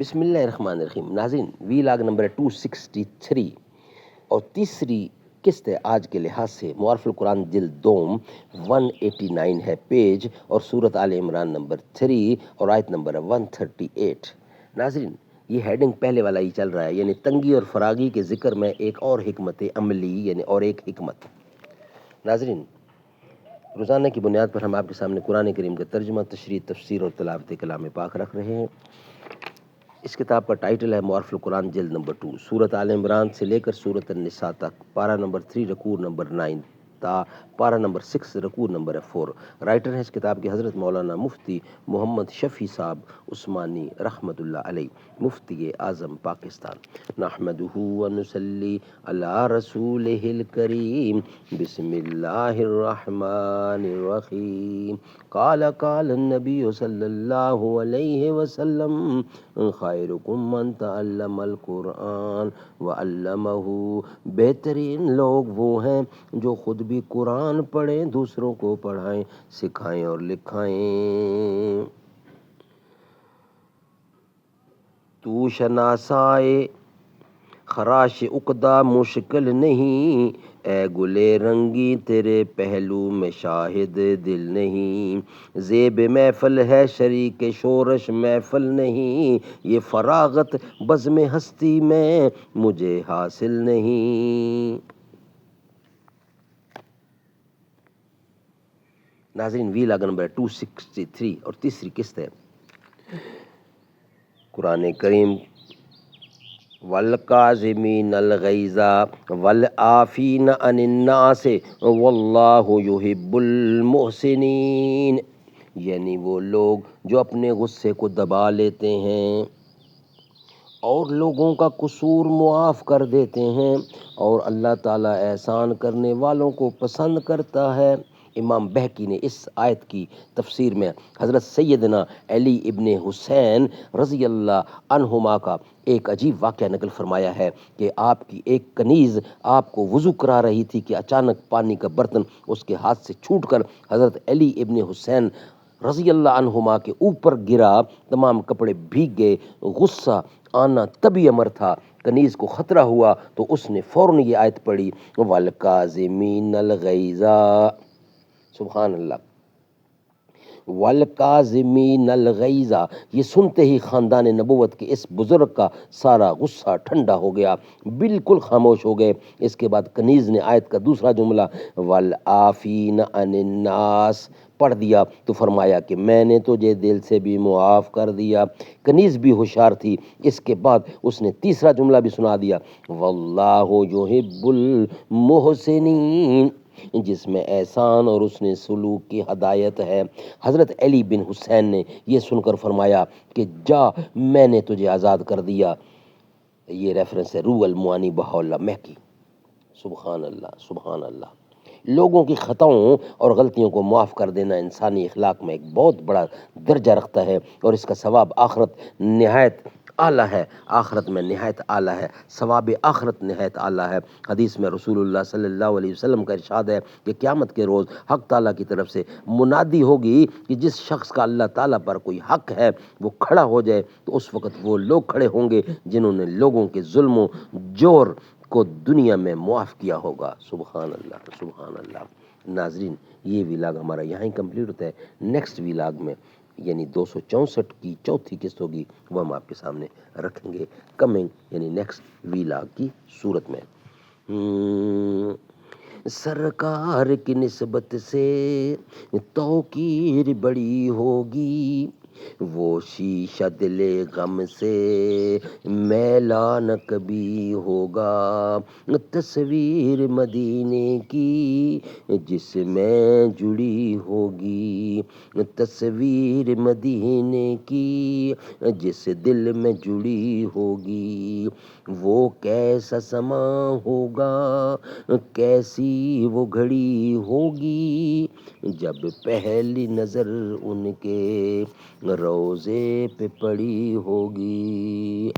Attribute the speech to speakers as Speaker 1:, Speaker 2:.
Speaker 1: بسم اللہ الرحمن الرحیم۔ ناظرین، وی لاگ نمبر 263 اور تیسری قسط ہے آج کے لحاظ سے معارف القرآن جلد دوم 189 ہے پیج، اور سورت آل عمران نمبر 3 اور آیت نمبر 138۔ ناظرین، یہ ہیڈنگ پہلے والا ہی چل رہا ہے، یعنی تنگی اور فراغی کے ذکر میں ایک اور حکمت عملی، یعنی اور ایک حکمت۔ ناظرین، روزانہ کی بنیاد پر ہم آپ کے سامنے قرآن کریم کا ترجمہ، تشریح، تفسیر اور تلاوت کلام پاک رکھ رہے ہیں۔ اس کتاب کا ٹائٹل ہے معارف القرآن جلد نمبر 2، سورت آل عمران سے لے کر سورت النساء تک، پارہ نمبر 3 رکوع نمبر 9 تا پارہ نمبر 6 رکوع نمبر 4۔ رائٹر ہے اس کتاب کے حضرت مولانا مفتی محمد شفیع صاحب عثمانی رحمۃ اللہ علیہ، مفتی اعظم پاکستان۔ نحمدہ ونصلی علی رسولہ الکریم، بسم اللہ الرحمن الرحیم۔ قال النبی صلی اللہ علیہ وسلم، خیرکم من تعلم القرآن وعلمہ۔ بہترین لوگ وہ ہیں جو خود بھی قرآن پڑھیں، دوسروں کو پڑھائیں، سکھائیں اور لکھائیں۔ تو شناسائے خراش عقدہ مشکل نہیں، اے گلے رنگی تیرے پہلو میں شاہد دل نہیں۔ زیب محفل ہے شریک شورش محفل نہیں، یہ فراغت بزم ہستی میں مجھے حاصل نہیں۔ ناظرین، وی لاگ نمبر 263 اور تیسری قسط ہے قرآن کریم، والکاظمین الغیظ والعافین عن الناس واللہ یحب المحسنین، یعنی وہ لوگ جو اپنے غصے کو دبا لیتے ہیں اور لوگوں کا قصور معاف کر دیتے ہیں، اور اللہ تعالیٰ احسان کرنے والوں کو پسند کرتا ہے۔ امام بہقی نے اس آیت کی تفسیر میں حضرت سیدنا علی ابن حسین رضی اللہ عنہما کا ایک عجیب واقعہ نقل فرمایا ہے کہ آپ کی ایک کنیز آپ کو وضو کرا رہی تھی کہ اچانک پانی کا برتن اس کے ہاتھ سے چھوٹ کر حضرت علی ابن حسین رضی اللہ عنہما کے اوپر گرا، تمام کپڑے بھیگ گئے۔ غصہ آنا طبی امر تھا، کنیز کو خطرہ ہوا تو اس نے فوراً یہ آیت پڑھی، والکاظمین الغیظ، سبحان اللہ، والکاظمین الغیظ۔ یہ سنتے ہی خاندان نبوت کے اس بزرگ کا سارا غصہ ٹھنڈا ہو گیا، بالکل خاموش ہو گئے۔ اس کے بعد کنیز نے آیت کا دوسرا جملہ والعافین عن الناس پڑھ دیا تو فرمایا کہ میں نے تجھے دل سے بھی معاف کر دیا۔ کنیز بھی ہوشیار تھی، اس کے بعد اس نے تیسرا جملہ بھی سنا دیا، واللہ یحب المحسنین، جس میں احسان اور اس نے سلوک کی ہدایت ہے۔ حضرت علی بن حسین نے یہ سن کر فرمایا کہ جا، میں نے تجھے آزاد کر دیا۔ یہ ریفرنس ہے روح المعانی بہاء اللہ مہکی۔ سبحان اللہ، سبحان اللہ۔ لوگوں کی خطاؤں اور غلطیوں کو معاف کر دینا انسانی اخلاق میں ایک بہت بڑا درجہ رکھتا ہے، اور اس کا ثواب آخرت نہایت اعلیٰ ہے، آخرت میں نہایت اعلیٰ ہے، ثواب آخرت نہایت اعلیٰ ہے۔ حدیث میں رسول اللہ صلی اللہ علیہ وسلم کا ارشاد ہے کہ قیامت کے روز حق تعالیٰ کی طرف سے منادی ہوگی کہ جس شخص کا اللہ تعالیٰ پر کوئی حق ہے وہ کھڑا ہو جائے، تو اس وقت وہ لوگ کھڑے ہوں گے جنہوں نے لوگوں کے ظلم و جور کو دنیا میں معاف کیا ہوگا۔ سبحان اللہ، سبحان اللہ۔ ناظرین، یہ ویلاگ ہمارا یہاں ہی کمپلیٹ ہوتا ہے۔ نیکسٹ ویلاگ میں یعنی 264 کی چوتھی قسط ہوگی، وہ ہم آپ کے سامنے رکھیں گے کمنگ یعنی نیکسٹ ویلاگ کی صورت میں۔ سرکار کی نسبت سے توقیر بڑی ہوگی، وہ شیشہ دل غم سے میلا نہ کبھی ہوگا۔ تصویر مدینے کی جس میں جڑی ہوگی، تصویر مدینے کی جس دل میں جڑی ہوگی، وہ کیسا سما ہوگا، کیسی وہ گھڑی ہوگی، جب پہلی نظر ان کے روضے پہ پڑی ہوگی۔